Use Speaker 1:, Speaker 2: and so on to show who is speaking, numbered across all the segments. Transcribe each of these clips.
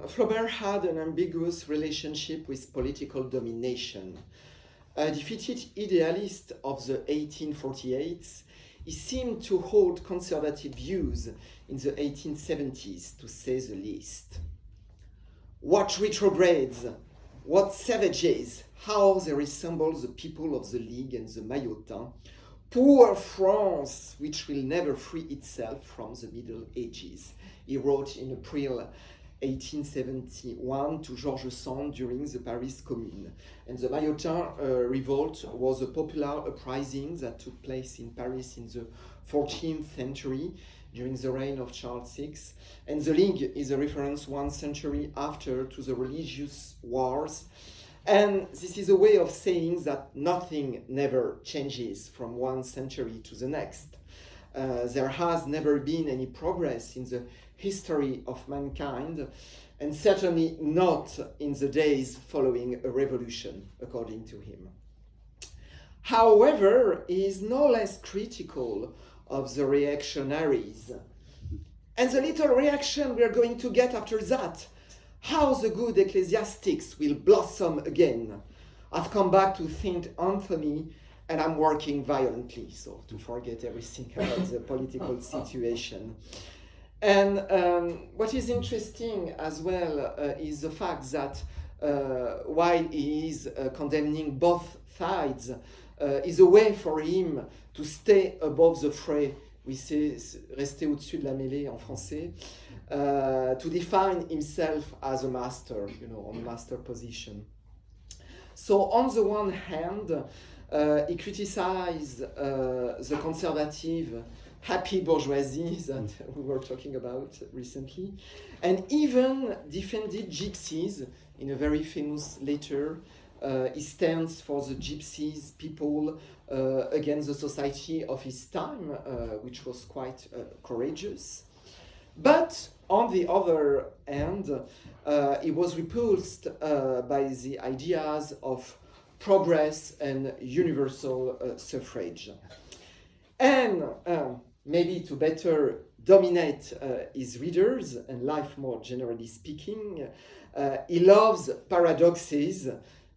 Speaker 1: Flaubert had an ambiguous relationship with political domination. A defeated idealist of the 1848s, he seemed to hold conservative views in the 1870s, to say the least. What retrogrades, what savages, how they resemble the people of the League and the Maillotins. Poor France, which will never free itself from the Middle Ages. He wrote in April 1871 to Georges Sand during the Paris Commune. And the Maillotin revolt was a popular uprising that took place in Paris in the 14th century during the reign of Charles VI. And the League is a reference 1 century after to the religious wars. And this is a way of saying that nothing never changes from 1 century to the next. There has never been any progress in the history of mankind, and certainly not in the days following a revolution, according to him. However, he is no less critical of the reactionaries. And the little reaction we are going to get after that, how the good ecclesiastics will blossom again. I've come back to St. Anthony, and I'm working violently, so to forget everything about the political situation. And what is interesting as well is the fact that while he is condemning both sides, is a way for him to stay above the fray. We say rester au-dessus de la mêlée en français, to define himself as a master, on a master position. So on the one hand, he criticized the conservative, happy bourgeoisie that we were talking about recently, and even defended gypsies in a very famous letter. He stands for the gypsies people against the society of his time, which was quite courageous. But on the other hand, he was repulsed by the ideas of progress and universal suffrage. And maybe to better dominate his readers and life more generally speaking, he loves paradoxes,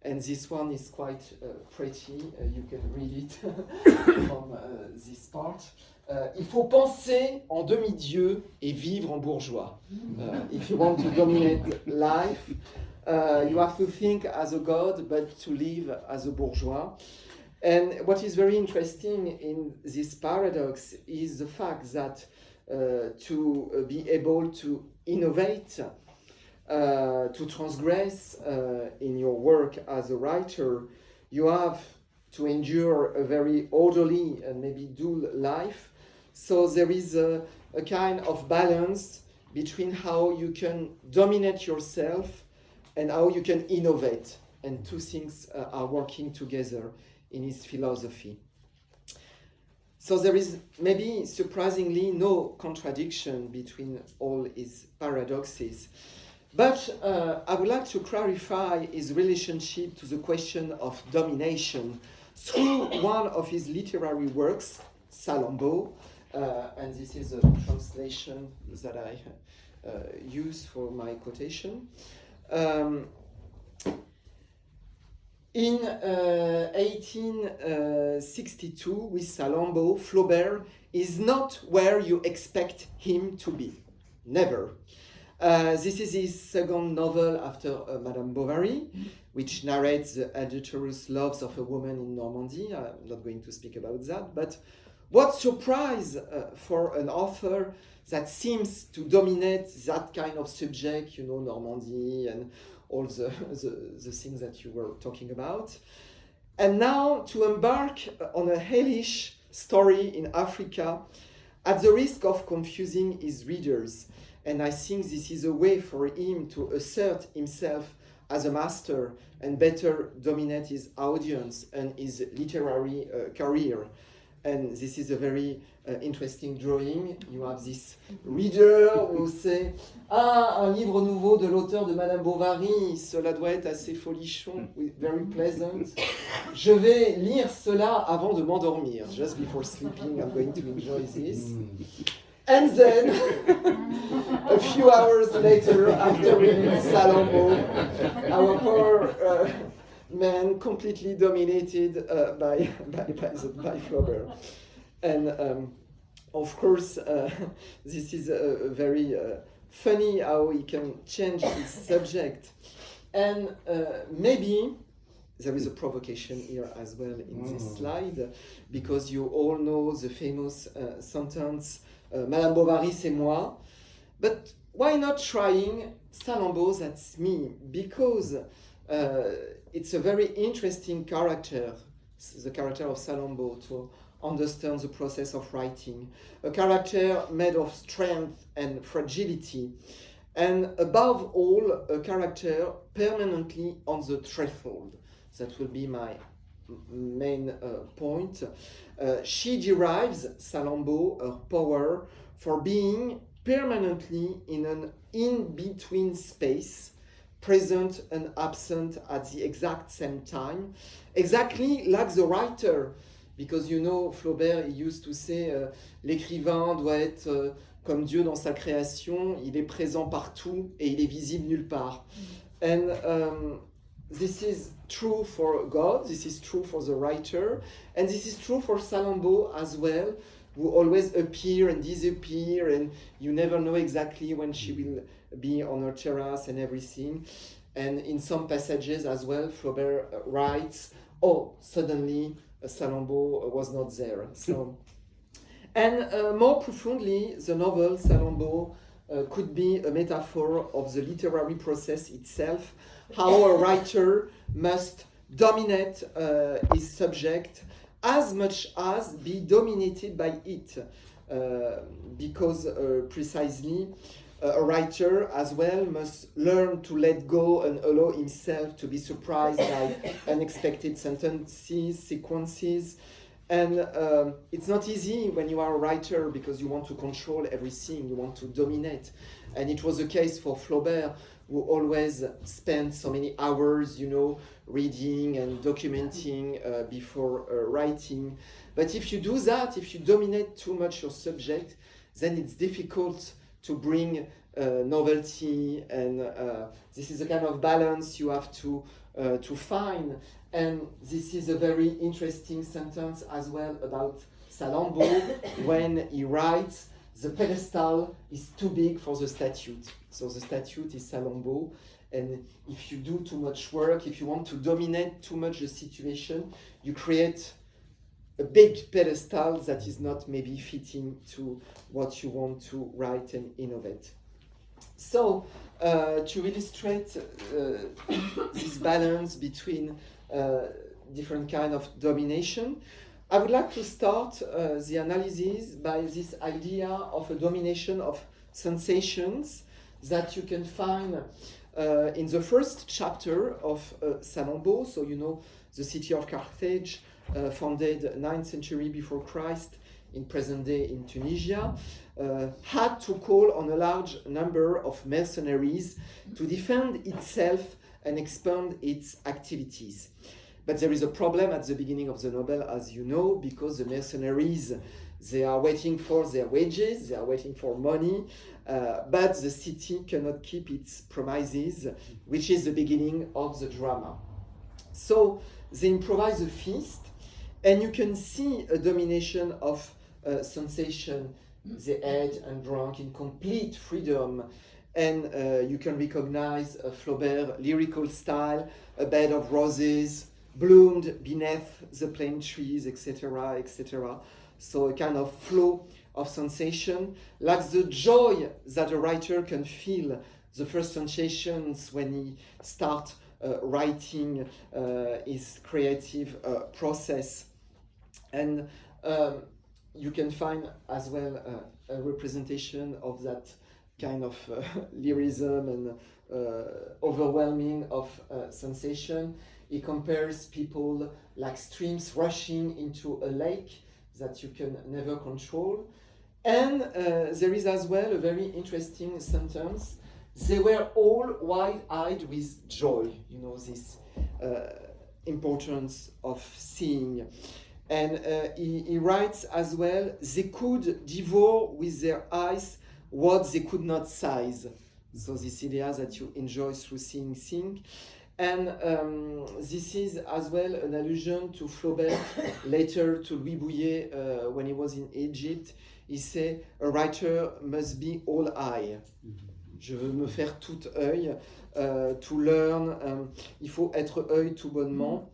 Speaker 1: and this one is quite pretty. You can read it from this part. Il faut penser en demi-dieu et vivre en bourgeois. If you want to dominate life, you have to think as a god, but to live as a bourgeois. And what is very interesting in this paradox is the fact that to be able to innovate, to transgress in your work as a writer, you have to endure a very orderly and maybe dull life. So there is a kind of balance between how you can dominate yourself and how you can innovate. And two things are working together in his philosophy. So there is maybe surprisingly no contradiction between all his paradoxes. But I would like to clarify his relationship to the question of domination through one of his literary works, Salammbô, and this is a translation that I use for my quotation. In 1862, with Salammbô, Flaubert is not where you expect him to be. Never. This is his second novel after Madame Bovary, which narrates the adulterous loves of a woman in Normandy. I'm not going to speak about that, but what surprise for an author that seems to dominate that kind of subject, Normandy and all the things that you were talking about. And now to embark on a hellish story in Africa at the risk of confusing his readers. And I think this is a way for him to assert himself as a master and better dominate his audience and his literary career. And this is a very interesting drawing. You have this reader who say, un livre nouveau de l'auteur de Madame Bovary, cela doit être assez folichon, very pleasant. Je vais lire cela avant de m'endormir. Just before sleeping, I'm going to enjoy this. And then, a few hours later, after reading Salammbô, our poor man completely dominated by Flaubert. And of course, this is very funny how he can change his subject. And maybe there is a provocation here as well in this slide, because you all know the famous sentence, Madame Bovary, c'est moi. But why not trying Salammbô, that's me? Because it's a very interesting character, the character of Salammbô, to understand the process of writing. A character made of strength and fragility, and above all, a character permanently on the threshold. That will be my main point. She derives, Salammbô, her power for being permanently in an in-between space, present and absent at the exact same time, exactly like the writer. Because you know, Flaubert, he used to say, l'écrivain doit être comme Dieu dans sa création, il est présent partout et il est visible nulle part. And this is true for God, this is true for the writer, and this is true for Salammbô as well, who always appear and disappear, and you never know exactly when she will be on her terrace and everything. And in some passages as well, Flaubert writes, oh, suddenly Salammbô was not there. So, and more profoundly, the novel Salammbô could be a metaphor of the literary process itself, how a writer must dominate his subject as much as be dominated by it, because precisely a writer as well must learn to let go and allow himself to be surprised by unexpected sentences, sequences. And it's not easy when you are a writer, because you want to control everything, you want to dominate. And it was the case for Flaubert, who always spent so many hours, you know, reading and documenting before writing. But if you do that, if you dominate too much your subject, then it's difficult to bring novelty, and this is a kind of balance you have to find. And this is a very interesting sentence as well about Salammbô when he writes, the pedestal is too big for the statue. So the statue is Salammbô, and if you do too much work, if you want to dominate too much the situation, you create a big pedestal that is not maybe fitting to what you want to write and innovate. So to illustrate this balance between different kind of domination, I would like to start the analysis by this idea of a domination of sensations that you can find in the first chapter of Salammbô. So you know, the city of Carthage, founded 9th century before Christ in present day in Tunisia, had to call on a large number of mercenaries to defend itself and expand its activities. But there is a problem at the beginning of the novel, as you know, because the mercenaries, they are waiting for their wages, they are waiting for money, but the city cannot keep its promises, which is the beginning of the drama. So they improvise a feast, and you can see a domination of sensation. They ate and drank in complete freedom, and you can recognize Flaubert lyrical style, a bed of roses bloomed beneath the plane trees, etc., etc. So a kind of flow of sensation, like the joy that a writer can feel, the first sensations when he starts writing his creative process. And you can find as well a representation of that kind of lyrism and overwhelming of sensation. He compares people like streams rushing into a lake that you can never control. And there is as well a very interesting sentence. They were all wide-eyed with joy. You know, this importance of seeing. And he writes as well, they could devour with their eyes what they could not size. So this idea that you enjoy through seeing things. And this is as well an allusion to Flaubert, later to Louis Bouillet when he was in Egypt. He said, a writer must be all eye. Je veux me faire tout œil. To learn, il faut être œil tout bonnement.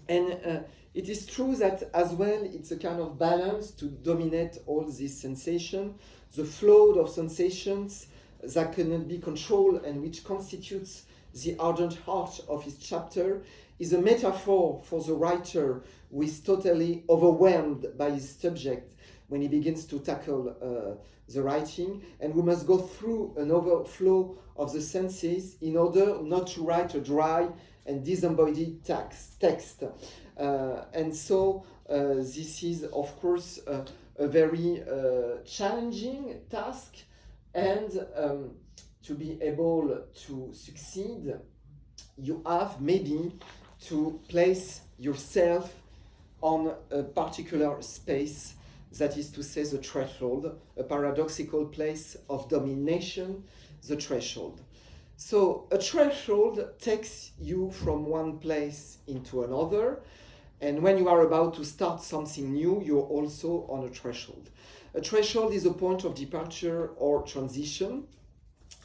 Speaker 1: And it is true that as well it's a kind of balance to dominate all these sensations, the flow of sensations that cannot be controlled and which constitutes the ardent heart of his chapter is a metaphor for the writer who is totally overwhelmed by his subject when he begins to tackle the writing, and we must go through an overflow of the senses in order not to write a dry and disembodied text. And so this is, of course, a very challenging task, and to be able to succeed, you have maybe to place yourself on a particular space, that is to say the threshold, a paradoxical place of domination, the threshold. So a threshold takes you from one place into another, and when you are about to start something new, you're also on a threshold. A threshold is a point of departure or transition,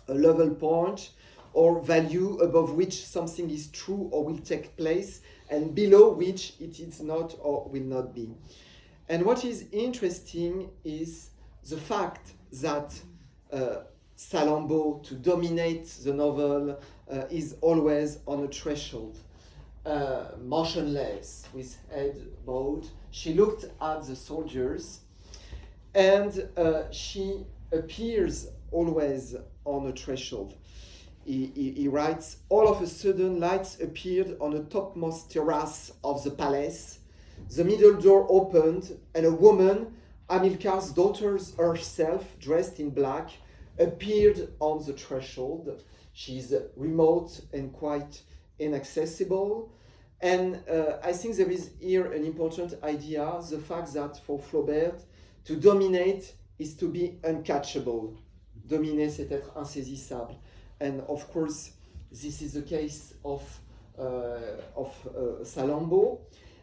Speaker 1: a level point or value above which something is true or will take place, and below which it is not or will not be. And what is interesting is the fact that Salammbô, to dominate the novel, is always on a threshold, motionless, with head bowed. She looked at the soldiers, and she appears always on a threshold. He writes, all of a sudden lights appeared on the topmost terrace of the palace. The middle door opened, and a woman, Hamilcar's daughter herself, dressed in black, appeared on the threshold. She is remote and quite inaccessible. And I think there is here an important idea, the fact that for Flaubert, to dominate is to be uncatchable. Dominer, c'est être insaisissable. And of course, this is the case of Salammbô.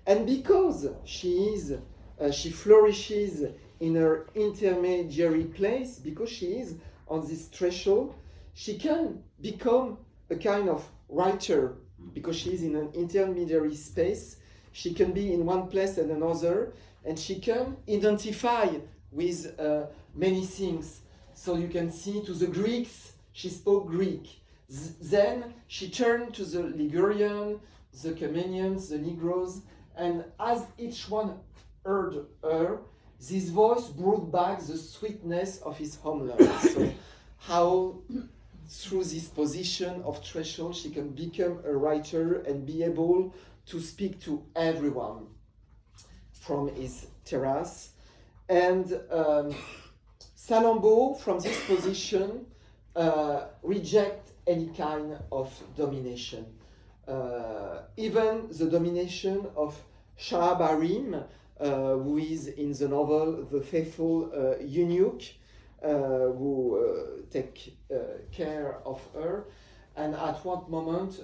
Speaker 1: And because she flourishes in her intermediary place, because she is on this threshold, she can become a kind of writer, because she is in an intermediary space. She can be in one place and another, and she can identify with many things. So you can see, to the Greeks, she spoke Greek. Then she turned to the Ligurian, the Comenians, the Negroes, and as each one heard her, this voice brought back the sweetness of his homeland. So how, through this position of threshold, she can become a writer and be able to speak to everyone from his terrace. And Salammbô, from this position, reject any kind of domination. Even the domination of Sha'abarim, who is in the novel the faithful eunuch, who take care of her. And at one moment,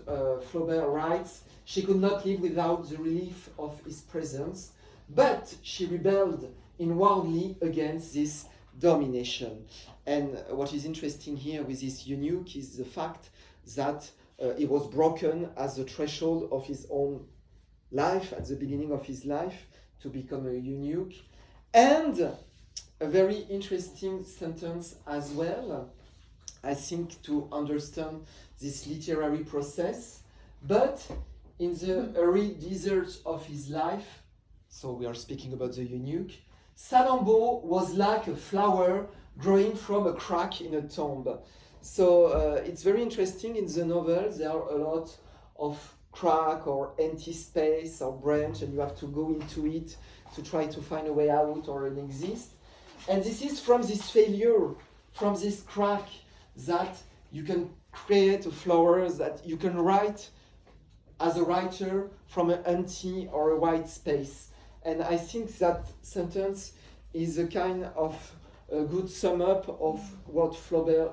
Speaker 1: Flaubert writes, she could not live without the relief of his presence, but she rebelled inwardly against this domination. And what is interesting here with this eunuch is the fact that he was broken as the threshold of his own life, at the beginning of his life, to become a eunuch. And a very interesting sentence as well, I think, to understand this literary process. But in the arid desert of his life, so we are speaking about the eunuch, Salammbô was like a flower growing from a crack in a tomb. So it's very interesting. In the novel, there are a lot of crack or empty space or branch, and you have to go into it to try to find a way out or an exist. And this is from this failure, from this crack, that you can create a flower, that you can write as a writer from an empty or a white space. And I think that sentence is a kind of a good sum up of what Flaubert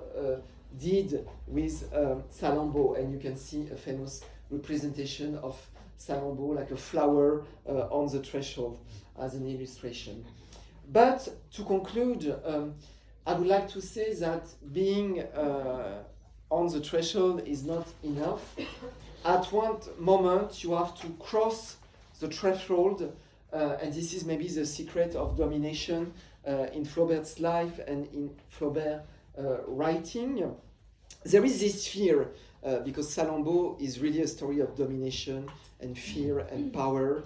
Speaker 1: did with Salammbô. And you can see a famous representation of Salammbô like a flower on the threshold as an illustration. But to conclude, I would like to say that being on the threshold is not enough. At one moment, you have to cross the threshold, and this is maybe the secret of DomiNation in Flaubert's life and in Flaubert writing. There is this fear, because Salammbô is really a story of domination and fear and power.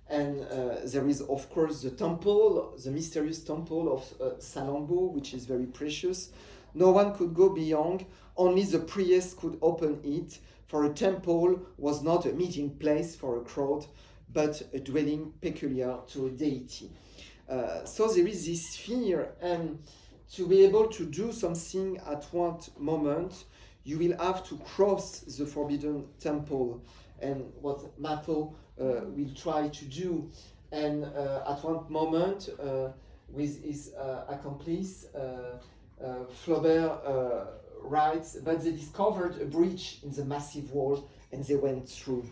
Speaker 1: And there is, of course, the temple, the mysterious temple of Salammbô, which is very precious. No one could go beyond, only the priest could open it, for a temple was not a meeting place for a crowd, but a dwelling peculiar to a deity. So there is this fear, and to be able to do something at one moment, you will have to cross the forbidden temple, and what Matho will try to do. And at one moment, with his accomplice, Flaubert writes, but they discovered a breach in the massive wall and they went through.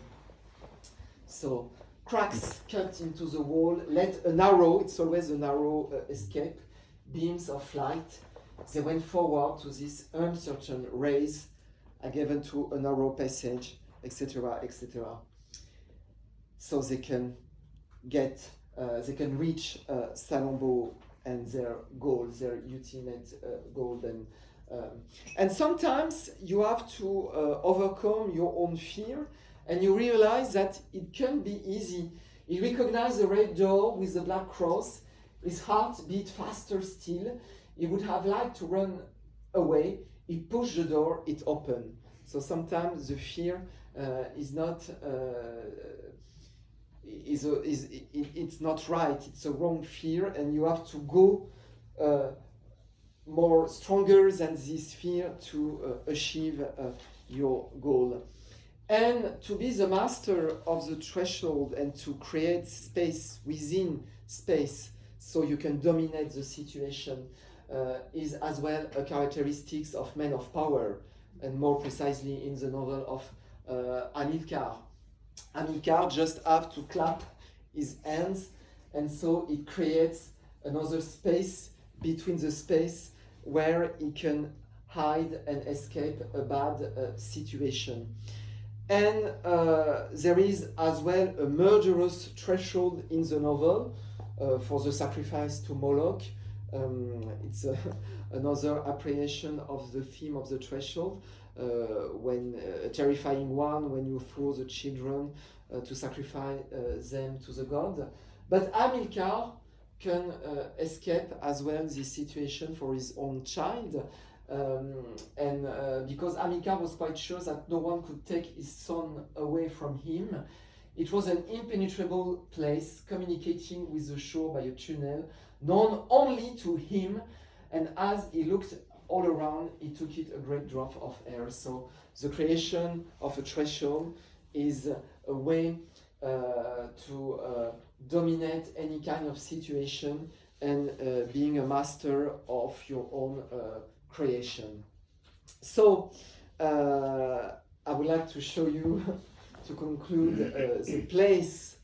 Speaker 1: So cracks cut into the wall, let a narrow, it's always a narrow escape, beams of light. They went forward to this uncertain rays, given to a narrow passage, etc., etc. So they can get, they can reach Salammbô and their goal, their ultimate goal. And sometimes you have to overcome your own fear, and you realize that it can be easy. He recognized the red door with the black cross. His heart beat faster still. He would have liked to run away. He pushed the door, it opened. So sometimes the fear is not, it's not right. It's a wrong fear, and you have to go more stronger than this fear to achieve your goal. And to be the master of the threshold and to create space within space so you can dominate the situation is as well a characteristic of men of power, and more precisely in the novel of Amilcar. Amilcar just have to clap his hands, and so it creates another space between the space where he can hide and escape a bad situation. And there is as well a murderous threshold in the novel for the sacrifice to Moloch. It's another apprehension of the theme of the threshold, when a terrifying one when you throw the children to sacrifice them to the god. But Amilcar can escape as well this situation for his own child. Because Amilcar was quite sure that no one could take his son away from him. It was an impenetrable place, communicating with the shore by a tunnel, known only to him, and as he looked all around, he took it a great draught of air. So the creation of a threshold is a way to dominate any kind of situation and being a master of your own creation. So I would like to show you, to conclude, the place,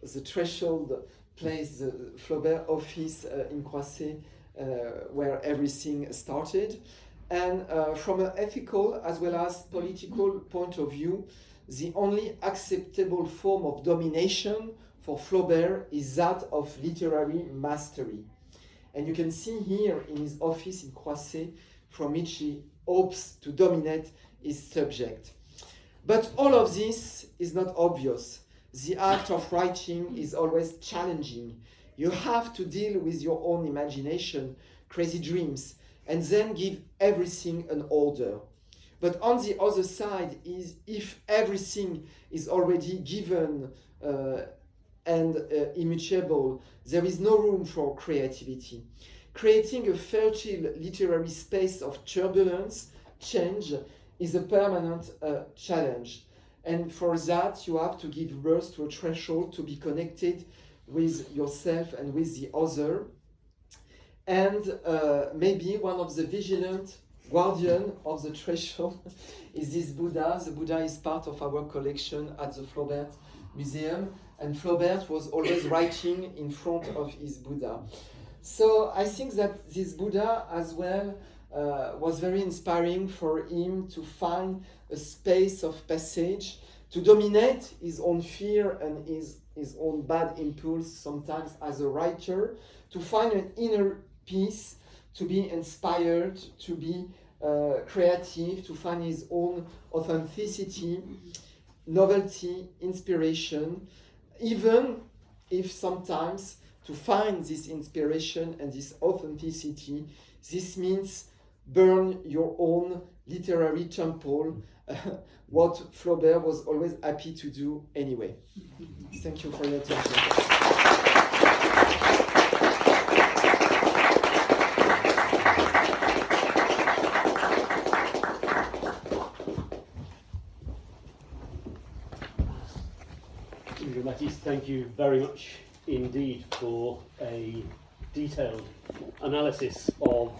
Speaker 1: the threshold place, the Flaubert office in Croisset, where everything started. And from an ethical as well as political point of view, the only acceptable form of domination for Flaubert is that of literary mastery. And you can see here in his office in Croisset, from which he hopes to dominate his subject. But all of this is not obvious. The act of writing is always challenging. You have to deal with your own imagination, crazy dreams, and then give everything an order. But on the other side is if everything is already given and immutable, there is no room for creativity. Creating a fertile literary space of turbulence, change, is a permanent challenge. And for that, you have to give birth to a threshold to be connected with yourself and with the other. And maybe one of the vigilant guardian of the threshold is this Buddha. The Buddha is part of our collection at the Flaubert Museum, and Flaubert was always writing in front of his Buddha. So I think that this Buddha as well was very inspiring for him to find a space of passage, to dominate his own fear and his own bad impulse sometimes as a writer, to find an inner peace, to be inspired, to be creative, to find his own authenticity, novelty, inspiration, even if sometimes to find this inspiration and this authenticity, this means burn your own literary temple, what Flaubert was always happy to do anyway. Thank you for your attention.
Speaker 2: Jean-Baptiste, thank you very much indeed for a detailed analysis of